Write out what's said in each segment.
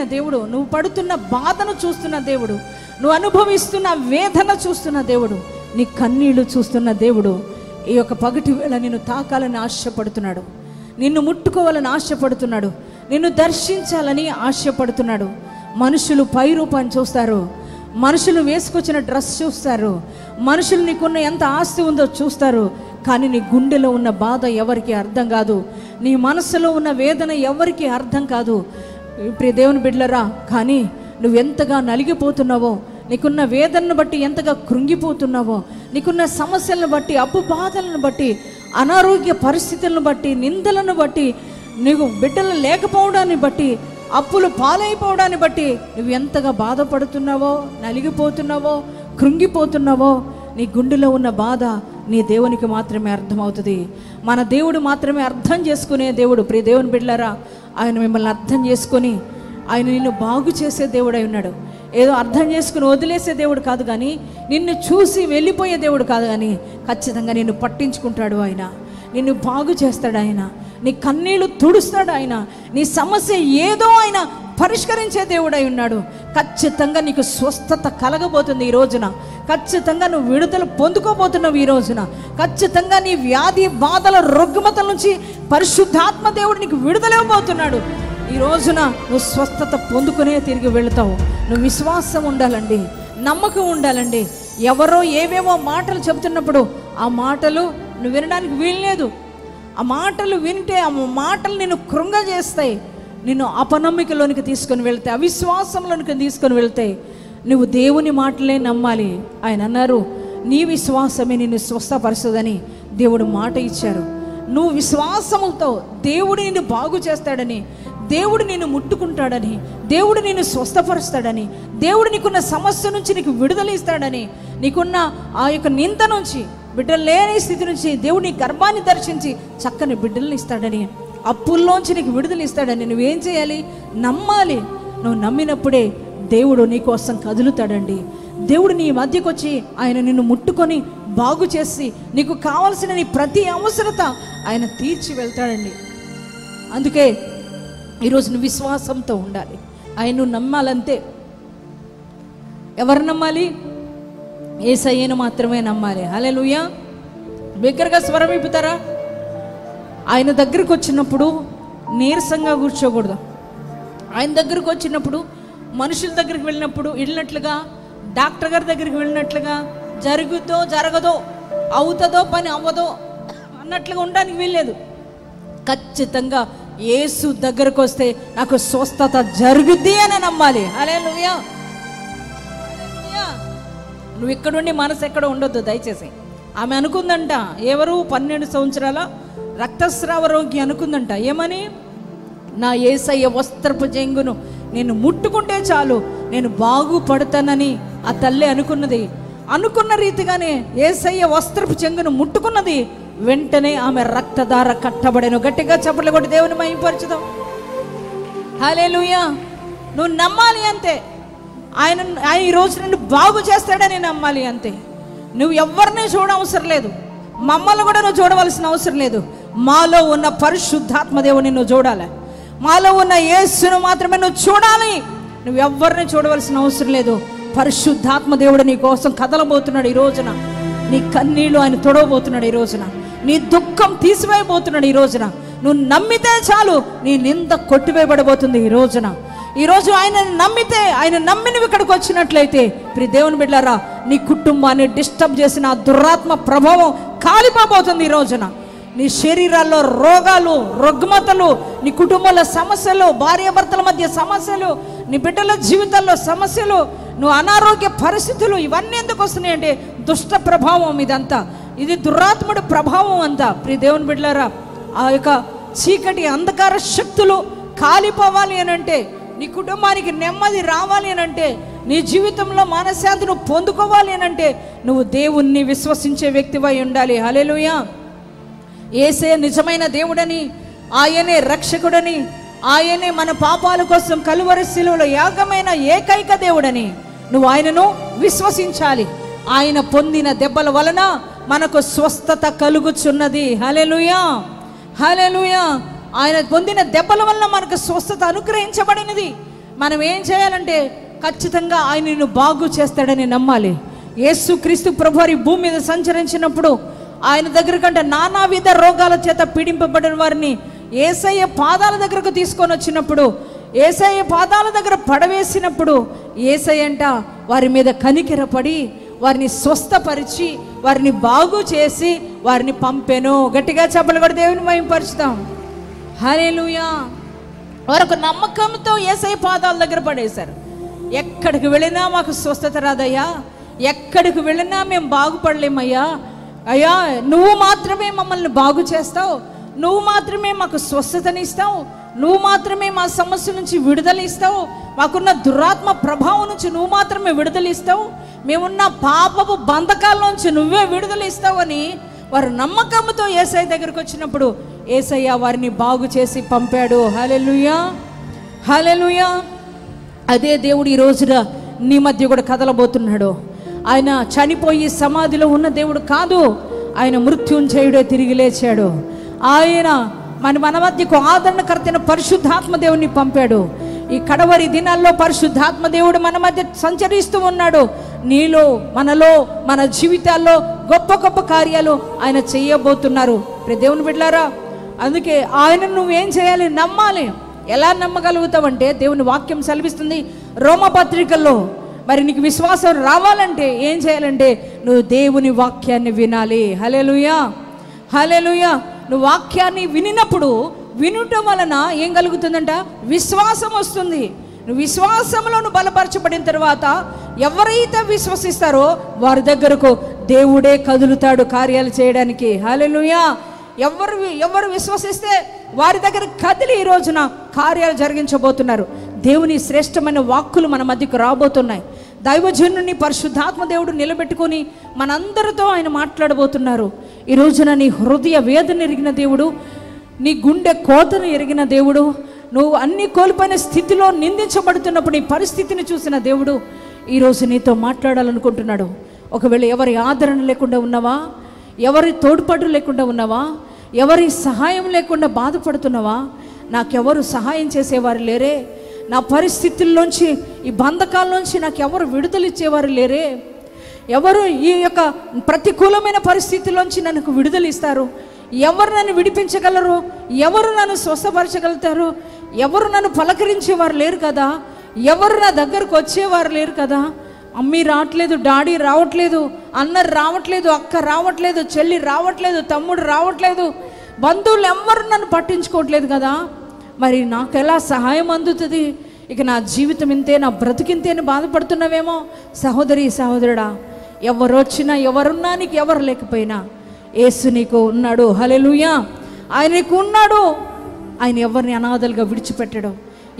కలిగిన దేవుడు, నువ్వు పడుతున్న బాధను చూస్తున్న దేవుడు, నువ్వు అనుభవిస్తున్న వేదన చూస్తున్న దేవుడు, నీ కన్నీళ్లు చూస్తున్న దేవుడు ఈ యొక్క పగటి వేళ నిన్ను తాకాలని ఆశపడుతున్నాడు, నిన్ను ముట్టుకోవాలని ఆశపడుతున్నాడు, నిన్ను దర్శించాలని ఆశపడుతున్నాడు. మనుషులు పై రూపాన్ని చూస్తారు, మనుషులు వేసుకొచ్చిన డ్రెస్ చూస్తారు, మనుషులు నీకున్న ఎంత ఆస్తి ఉందో చూస్తారు, కానీ నీ గుండెలో ఉన్న బాధ ఎవరికి అర్థం కాదు, నీ మనసులో ఉన్న వేదన ఎవరికి అర్థం కాదు. ప్రియ దేవుని బిడ్డలరా, కానీ నువ్వెంతగా నలిగిపోతున్నావో, నీకున్న వేదనను బట్టి ఎంతగా కృంగిపోతున్నావో, నీకున్న సమస్యలను బట్టి, అప్పు బాధలను బట్టి, అనారోగ్య పరిస్థితులను బట్టి, నిందలను బట్టి, నీకు బిడ్డలు లేకపోవడాన్ని బట్టి, అప్పులు పాలైపోవడాన్ని బట్టి నువ్వు ఎంతగా బాధపడుతున్నావో, నలిగిపోతున్నావో, కృంగిపోతున్నావో, నీ గుండెలో ఉన్న బాధ నీ దేవునికి మాత్రమే అర్థమవుతుంది. మన దేవుడు మాత్రమే అర్థం చేసుకునే దేవుడు. ప్రియ దేవుని బిడ్డలారా, ఆయన మిమ్మల్ని అర్థం చేసుకొని ఆయన నిన్ను బాగు చేసే దేవుడై ఉన్నాడు. ఏదో అర్థం చేసుకుని వదిలేసే దేవుడు కాదు, కానీ నిన్ను చూసి వెళ్ళిపోయే దేవుడు కాదు, కానీ ఖచ్చితంగా నిన్ను పట్టించుకుంటాడు ఆయన, నిన్ను బాగు చేస్తాడు ఆయన, నీ కన్నీళ్లు తుడుస్తాడు ఆయన, నీ సమస్య ఏదో ఆయన పరిష్కరించే దేవుడై ఉన్నాడు. ఖచ్చితంగా నీకు స్వస్థత కలగబోతుంది ఈ రోజున, ఖచ్చితంగా నువ్వు విడుదల పొందుకోబోతున్నావు ఈ రోజున, ఖచ్చితంగా నీ వ్యాధి బాధల రుగ్మతల నుంచి పరిశుద్ధాత్మ దేవుడు నీకు విడుదలవ్వబోతున్నాడు. ఈ రోజున నువ్వు స్వస్థత పొందుకునే తిరిగి వెళతావు. నువ్వు విశ్వాసం ఉండాలండి, నమ్మకం ఉండాలండి. ఎవరో ఏవేవో మాటలు చెబుతున్నప్పుడు ఆ మాటలు నువ్వు వినడానికి వీల్లేదు. ఆ మాటలు వింటే ఆ మాటలు నిన్ను కృంగజేస్తాయి, నిన్ను అపనమ్మికలోనికి తీసుకొని వెళ్తాయి, అవిశ్వాసంలోనికి తీసుకొని వెళ్తాయి. నువ్వు దేవుని మాటలే నమ్మాలి. ఆయన అన్నారు, నీ విశ్వాసమే నిన్ను స్వస్థపరుస్తుందని దేవుడు మాట ఇచ్చారు. నువ్వు విశ్వాసముతో దేవుడు నిన్ను బాగు చేస్తాడని, దేవుడు నిన్ను ముట్టుకుంటాడని, దేవుడు నిన్ను స్వస్థపరుస్తాడని, దేవుడు నీకున్న సమస్య నుంచి నీకు విడుదల ఇస్తాడని, నీకున్న ఆ యొక్క నింద నుంచి, బిడ్డలు లేని స్థితి నుంచి దేవుడు నీ గర్భాన్ని దర్శించి చక్కని బిడ్డలను ఇస్తాడని, అప్పుల్లోంచి నీకు విడుదల ఇస్తాడని నువ్వేం చేయాలి? నమ్మాలి. నువ్వు నమ్మినప్పుడే దేవుడు నీ కోసం కదులుతాడండి. దేవుడు నీ మధ్యకు వచ్చి ఆయన నిన్ను ముట్టుకొని బాగు చేసి నీకు కావాల్సిన నీ ప్రతి అవసరత ఆయన తీర్చి వెళ్తాడండి. అందుకే ఈరోజు నువ్వు విశ్వాసంతో ఉండాలి. ఆయన నువ్వు నమ్మాలంతే. ఎవరు నమ్మాలి? యేసయ్యను మాత్రమే నమ్మాలి. హల్లెలూయా. బిగ్గరగా స్వరం ఇప్పుతారా? ఆయన దగ్గరకు వచ్చినప్పుడు నీరసంగా కూర్చోకూడదు. ఆయన దగ్గరకు వచ్చినప్పుడు మనుషుల దగ్గరికి వెళ్ళినట్లుగా, డాక్టర్ గారి దగ్గరికి వెళ్ళినట్లుగా, జరుగుతో జరగదో, అవుతుందో పని అవ్వదో అన్నట్లుగా ఉండడానికి వీల్లేదు. ఖచ్చితంగా యేసు దగ్గరకు వస్తే నాకు స్వస్థత జరుగుద్ది అని నమ్మాలి. హల్లెలూయా. నువ్వు ఇక్కడుండి మనసు ఎక్కడ ఉండొద్దు దయచేసి. ఆమె అనుకుందంట, ఎవరు 12 సంవత్సరాల రక్తస్రావ రోగి అనుకుందంట. ఏమని? నా యేసయ్య వస్త్రపు జంగును నేను ముట్టుకుంటే చాలు నేను బాగుపడతానని ఆ తల్లి అనుకున్నది. అనుకున్న రీతిగానే యేసయ్య వస్త్రపు చెంగును ముట్టుకున్నది. వెంటనే ఆమె రక్తధార కట్టబడెను. గట్టిగా చప్పట్లు కొట్టి దేవుని మహిమపరచుదాం. హల్లెలూయా. నువ్వు నమ్మాలి అంతే. ఆయన ఈరోజు నిన్ను బాగు చేస్తాడని నమ్మాలి అంతే. నువ్వు ఎవరిని చూడవసరం లేదు, మమ్మల్ని కూడా నువ్వు చూడవలసిన అవసరం లేదు. మాలో ఉన్న పరిశుద్ధాత్మ దేవుని నువ్వు చూడాలి, మాలో ఉన్న యేసును మాత్రమే నువ్వు చూడాలి. నువ్వు ఎవరిని చూడవలసిన అవసరం లేదు. పరిశుద్ధాత్మ దేవుడు నీ కోసం కదలబోతున్నాడు ఈ రోజున. నీ కన్నీళ్లు ఆయన తొడవబోతున్నాడు ఈ రోజున. నీ దుఃఖం తీసివేయబోతున్నాడు ఈ రోజున. నువ్వు నమ్మితే చాలు నీ నింద కొట్టివేయబడబోతుంది ఈ రోజున. ఈరోజు ఆయన నమ్మితే, ఆయన నమ్మి నువ్వు ఇక్కడికి వచ్చినట్లయితే ప్రియ దేవుని బిడ్డలారా, నీ కుటుంబాన్ని డిస్టర్బ్ చేసిన ఆ దురాత్మ ప్రభావం కాలిపోబోతుంది ఈ రోజున. నీ శరీరాల్లో రోగాలు, రుగ్మతలు, నీ కుటుంబంలో సమస్యలు, భార్యాభర్తల మధ్య సమస్యలు, నీ బిడ్డల జీవితాల్లో సమస్యలు, నువ్వు అనారోగ్య పరిస్థితులు, ఇవన్నీ ఎందుకు వస్తున్నాయి అంటే దుష్ట ప్రభావం. ఇదంతా ఇది దురాత్ముడి ప్రభావం అంతా. ప్రియ దేవుని బిడ్డలారా, ఆ యొక్క చీకటి అంధకార శక్తులు కాలిపోవాలి అని అంటే, నీ కుటుంబానికి నెమ్మది రావాలి అని అంటే, నీ జీవితంలో మనశ్శాంతి నువ్వు పొందుకోవాలి అని అంటే నువ్వు దేవుణ్ణి విశ్వసించే వ్యక్తివై ఉండాలి. హల్లెలూయా. యేసే నిజమైన దేవుడని, ఆయనే రక్షకుడని, ఆయనే మన పాపాల కోసం కలువరి శిలువలో యాగమైన ఏకైక దేవుడని నువ్వు ఆయనను విశ్వసించాలి. ఆయన పొందిన దెబ్బల వలన మనకు స్వస్థత కలుగుచున్నది. హల్లెలూయా. హల్లెలూయా. ఆయన పొందిన దెబ్బల వలన మనకు స్వస్థత అనుగ్రహించబడినది. మనం ఏం చేయాలంటే ఖచ్చితంగా ఆయన నిన్ను బాగు చేస్తాడని నమ్మాలి. యేసుక్రీస్తు ప్రభువారి భూమి మీద సంచరించినప్పుడు ఆయన దగ్గర కంటే నానావిధ రోగాల చేత పీడింపబడిన వారిని యేసయ్య పాదాల దగ్గరకు తీసుకొని వచ్చినప్పుడు, యేసయ్య పాదాల దగ్గర పడవేసినప్పుడు యేసయ్య అంట వారి మీద కనికెరపడి వారిని స్వస్థపరిచి వారిని బాగు చేసి వారిని పంపెను. గట్టిగా చెప్పలు కూడా దేవుని మహిమపరుచుతాం. హల్లెలూయా. వారు నమ్మకంతో యేసయ్య పాదాల దగ్గర పడేశారు. ఎక్కడికి వెళ్ళినా మాకు స్వస్థత రాదయ్యా, ఎక్కడికి వెళ్ళినా మేము బాగుపడలేమయ్యా, అయ్యా నువ్వు మాత్రమే మమ్మల్ని బాగు చేస్తావు, నువ్వు మాత్రమే మాకు స్వస్థతనిస్తావు, నువ్వు మాత్రమే మా సమస్య నుంచి విడుదల ఇస్తావు, మాకున్న దురాత్మ ప్రభావం నుంచి నువ్వు మాత్రమే విడుదల ఇస్తావు, మేమున్న పాపపు బంధకాల నుంచి నువ్వే విడుదల ఇస్తావు అని వారు నమ్మకంతో యేసయ్య దగ్గరికి వచ్చినప్పుడు యేసయ్య వారిని బాగు చేసి పంపాడు. హల్లెలూయా, హల్లెలూయా. అదే దేవుడు ఈ రోజున నీ మధ్య కూడా కదలబోతున్నాడు. ఆయన చనిపోయి సమాధిలో ఉన్న దేవుడు కాదు, ఆయన మృత్యుంజయుడే తిరిగి లేచాడు. ఆయన మన మధ్యకు ఆదరణకర్తైన పరిశుద్ధాత్మ దేవుని పంపాడు. ఈ కడవరి దినాల్లో పరిశుద్ధాత్మ దేవుడు మన మధ్య సంచరిస్తూ ఉన్నాడు. నీలో, మనలో, మన జీవితాల్లో గొప్ప గొప్ప కార్యాలు ఆయన చేయబోతున్నారు. దేవుని బిడ్డలారా, అందుకే ఆయన నువ్వేం చేయాలి? నమ్మాలి. ఎలా నమ్మగలుగుతావంటే దేవుని వాక్యం సెలవిస్తుంది రోమపత్రికల్లో. మరి నీకు విశ్వాసం రావాలంటే ఏం చేయాలంటే నువ్వు దేవుని వాక్యాన్ని వినాలి. హల్లెలూయా, హల్లెలూయా. నువ్వు వాక్యాన్ని వినినప్పుడు వినటం వలన ఏం కలుగుతుందంట? విశ్వాసం వస్తుంది. నువ్వు విశ్వాసంలో నువ్వు బలపరచబడిన తర్వాత ఎవరైతే విశ్వసిస్తారో వారి దగ్గరకు దేవుడే కదులుతాడు కార్యాలు చేయడానికి. హల్లెలూయా. ఎవరు విశ్వసిస్తే వారి దగ్గర కదిలి ఈ రోజున కార్యాలు జరిగించబోతున్నారు. దేవుని శ్రేష్టమైన వాక్కులు మన మధ్యకు రాబోతున్నాయి. దైవజనుని పరిశుద్ధాత్మ దేవుడు నిలబెట్టుకొని మనందరితో ఆయన మాట్లాడబోతున్నారు. ఈ రోజున నీ హృదయ వేదన ఎరిగిన దేవుడు, నీ గుండె కోతను ఎరిగిన దేవుడు, నువ్వు అన్ని కోల్పోయిన స్థితిలో నిందించబడుతున్నప్పుడు నీ పరిస్థితిని చూసిన దేవుడు ఈరోజు నీతో మాట్లాడాలనుకుంటున్నాడు. ఒకవేళ ఎవరి ఆదరణ లేకుండా ఉన్నావా, ఎవరి తోడ్పాటు లేకుండా ఉన్నావా, ఎవరి సహాయం లేకుండా బాధపడుతున్నావా, నాకెవరు సహాయం చేసేవారు లేరే, నా పరిస్థితుల్లోంచి, ఈ బంధకాల్లోంచి నాకెవరు విడుదలిచ్చేవారు లేరే, ఎవరు ఈ యొక్క ప్రతికూలమైన పరిస్థితుల్లోంచి నన్ను విడుదల ఇస్తారు, ఎవరు నన్ను విడిపించగలరు, ఎవరు నన్ను స్వస్థపరచగలుగుతారు, ఎవరు నన్ను పలకరించేవారు లేరు కదా, ఎవరు నా దగ్గరకు వచ్చేవారు లేరు కదా, అమ్మీ రావట్లేదు, డాడీ రావట్లేదు, అన్న రావట్లేదు, అక్క రావట్లేదు, చెల్లి రావట్లేదు, తమ్ముడు రావట్లేదు, బంధువులు ఎవ్వరు నన్ను పట్టించుకోవట్లేదు కదా, మరి నాకు ఎలా సహాయం అందుతుంది, ఇక నా జీవితం ఇంతే, నా బ్రతికింతేని బాధపడుతున్నావేమో. సహోదరి సహోదరుడా, ఎవరు వచ్చినా ఎవరున్నా నీకు ఎవరు లేకపోయినా యేసు నీకు ఉన్నాడు. హల్లెలూయా. ఆయన నీకు ఉన్నాడు. ఆయన ఎవరిని అనాథలుగా విడిచిపెట్టడు,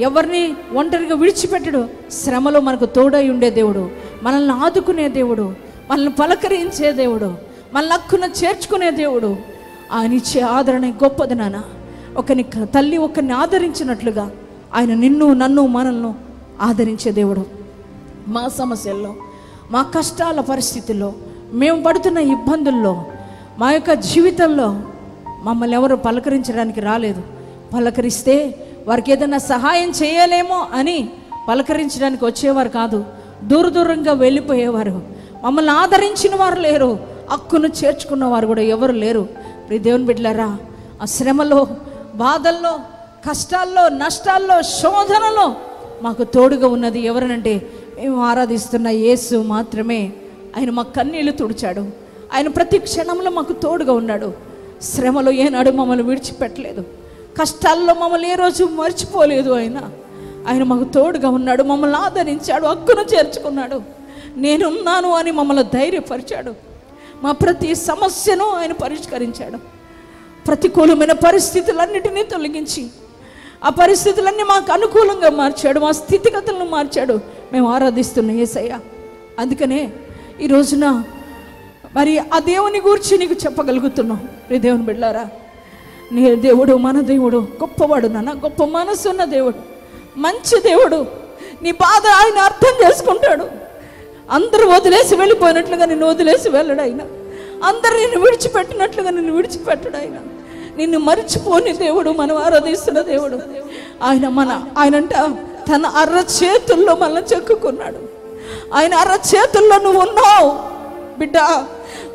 ఎవరిని ఒంటరిగా విడిచిపెట్టడు. శ్రమలో మనకు తోడై ఉండే దేవుడు, మనల్ని ఆదుకునే దేవుడు, మనల్ని పలకరించే దేవుడు, మనల్ని హక్కున చేర్చుకునే దేవుడు. ఆయన ఇచ్చే ఆదరణ గొప్పది నాన్న. ఒకని తల్లి ఒకరిని ఆదరించినట్లుగా ఆయన నిన్ను, నన్ను, మనల్ని ఆదరించే దేవుడు. మా సమస్యల్లో, మా కష్టాల పరిస్థితుల్లో, మేము పడుతున్న ఇబ్బందుల్లో, మా యొక్క జీవితంలో మమ్మల్ని ఎవరు పలకరించడానికి రాలేదు. పలకరిస్తే వారికి ఏదైనా సహాయం చేయలేమో అని పలకరించడానికి వచ్చేవారు కాదు, దూరంగా వెళ్ళిపోయేవారు. మమ్మల్ని ఆదరించిన వారు లేరు, హక్కును చేర్చుకున్న వారు కూడా ఎవరు లేరు. దేవుని బిడ్డలారా, ఆ శ్రమలో, బాధల్లో, కష్టాల్లో, నష్టాల్లో, శోధనలో మాకు తోడుగా ఉన్నది ఎవరనంటే మేము ఆరాధిస్తున్న యేసు మాత్రమే. ఆయన మా కన్నీళ్లు తుడిచాడు. ఆయన ప్రతి క్షణంలో మాకు తోడుగా ఉన్నాడు. శ్రమలో ఏనాడు మమ్మల్ని విడిచిపెట్టలేదు, కష్టాల్లో మమ్మల్ని ఏ రోజు మర్చిపోలేదు. ఆయన మాకు తోడుగా ఉన్నాడు, మమ్మల్ని ఆదరించాడు, హక్కును చేర్చుకున్నాడు. నేనున్నాను అని మమ్మల్ని ధైర్యపరిచాడు. మా ప్రతి సమస్యను ఆయన పరిష్కరించాడు. ప్రతికూలమైన పరిస్థితులన్నిటినీ తొలగించి ఆ పరిస్థితులన్నీ మాకు అనుకూలంగా మార్చాడు, మా స్థితిగతులను మార్చాడు. మేము ఆరాధిస్తున్న యేసయ్య. అందుకనే ఈ రోజున మరి ఆ దేవుని గురించి నీకు చెప్పగలుగుతున్నాం. దేవుని బిడ్డలారా, నీ దేవుడు, మన దేవుడు గొప్పవాడు నాన్న, గొప్ప మనసు ఉన్న దేవుడు, మంచి దేవుడు. నీ బాధ ఆయన అర్థం చేసుకుంటాడు. అందరూ వదిలేసి వెళ్ళిపోయినట్లుగా నిన్ను వదిలేసి వెళ్ళడు ఆయన. అందరు నిన్ను విడిచిపెట్టినట్లుగా నిన్ను విడిచిపెట్టడు ఆయన. నిన్ను మరిచిపోని దేవుడు, మనం ఆరాధిస్తున్న దేవుడు. ఆయనంట తన అరచేతుల్లో మనల్ని చెక్కుకున్నాడు. ఆయన అరచేతుల్లో నువ్వు ఉన్నావు బిడ్డ.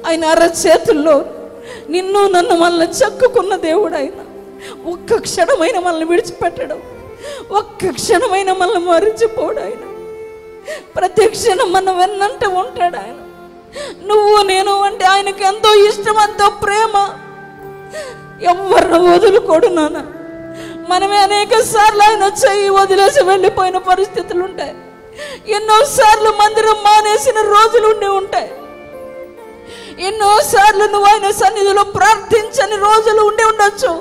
ఆయన అరచేతుల్లో నిన్ను నన్ను మనల్ని చెక్కుకున్న దేవుడు ఆయన. ఒక్క క్షణమైన మనల్ని విడిచిపెట్టడం, ఒక్క క్షణమైన మనల్ని మరిచిపోడు ఆయన. ప్రతి క్షణం మనం వెన్నంటే ఉంటాడు ఆయన. నువ్వు నేను అంటే ఆయనకి ఎంతో ఇష్టం, ఎంతో ప్రేమ. ఎవరిని వదులుకోడు నాన్న. మనమే అనేక సార్లు ఆయన వచ్చి వదిలేసి వెళ్ళిపోయిన పరిస్థితులు ఉంటాయి. ఎన్నోసార్లు మందిరం మానేసిన రోజులు ఉండి ఉంటాయి. ఎన్నోసార్లు నువ్వు ఆయన సన్నిధిలో ప్రార్థించని రోజులు ఉండి ఉండొచ్చు.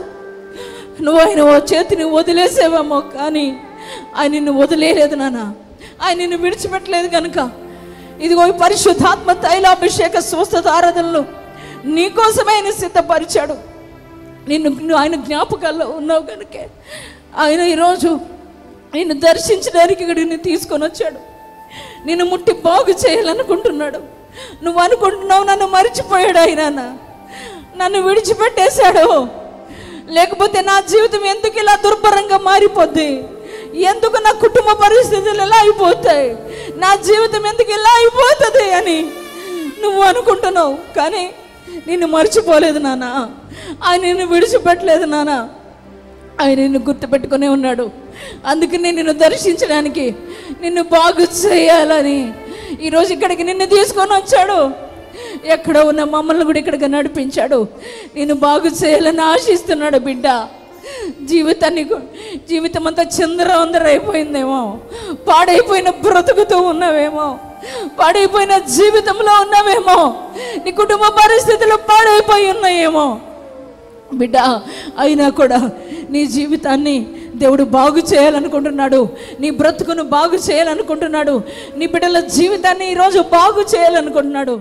నువ్వు ఆయన ఓ చేతిని వదిలేసేవేమో, కానీ ఆయన నిన్ను వదిలేలేదు నాన్న. ఆయన నిన్ను విడిచిపెట్టలేదు కనుక ఇదిగో ఈ పరిశుద్ధాత్మ తైలాభిషేక స్వస్థత ఆరాధనలు నీకోసమే ఆయన సిద్ధపరిచాడు. నిన్ను ఆయన జ్ఞాపకాల్లో ఉన్నావు కనుకే ఆయన ఈరోజు నిన్ను దర్శించడానికి ఇక్కడ నిన్ను తీసుకొని వచ్చాడు. నిన్ను ముట్టి బాగు చేయాలనుకుంటున్నాడు. నువ్వు అనుకుంటున్నావు నన్ను మరిచిపోయాడు ఆయన, నన్ను విడిచిపెట్టేశాడు, లేకపోతే నా జీవితం ఎందుకు ఇలా దుర్భరంగా మారిపోద్ది, ఎందుకు నా కుటుంబ పరిస్థితులు ఎలా అయిపోతాయి, నా జీవితం ఎందుకు ఇలా అయిపోతుంది అని నువ్వు అనుకుంటున్నావు. కానీ నిన్ను మర్చిపోలేదు నాన్న. ఆయన నిన్ను విడిచిపెట్టలేదు నాన్న. ఆయన నిన్ను గుర్తుపెట్టుకునే ఉన్నాడు. అందుకని నిన్ను దర్శించడానికి, నిన్ను బాగు చేయాలని ఈరోజు ఇక్కడికి నిన్ను తీసుకొని వచ్చాడు. ఎక్కడ ఉన్న మమ్మల్ని కూడా ఇక్కడికి నడిపించాడు. నిన్ను బాగు చేయాలని ఆశిస్తున్నాడు బిడ్డ. జీవితం అంతా చిందరవందర అయిపోయిందేమో, పాడైపోయిన బ్రతుకుతూ ఉన్నావేమో, పాడైపోయిన జీవితంలో ఉన్నావేమో, నీ కుటుంబ పరిస్థితులు పాడైపోయి ఉన్నాయేమో బిడ్డ. అయినా కూడా నీ జీవితాన్ని దేవుడు బాగు చేయాలనుకుంటున్నాడు. నీ బ్రతుకును బాగు చేయాలనుకుంటున్నాడు. నీ బిడ్డల జీవితాన్ని ఈరోజు బాగు చేయాలనుకుంటున్నాడు.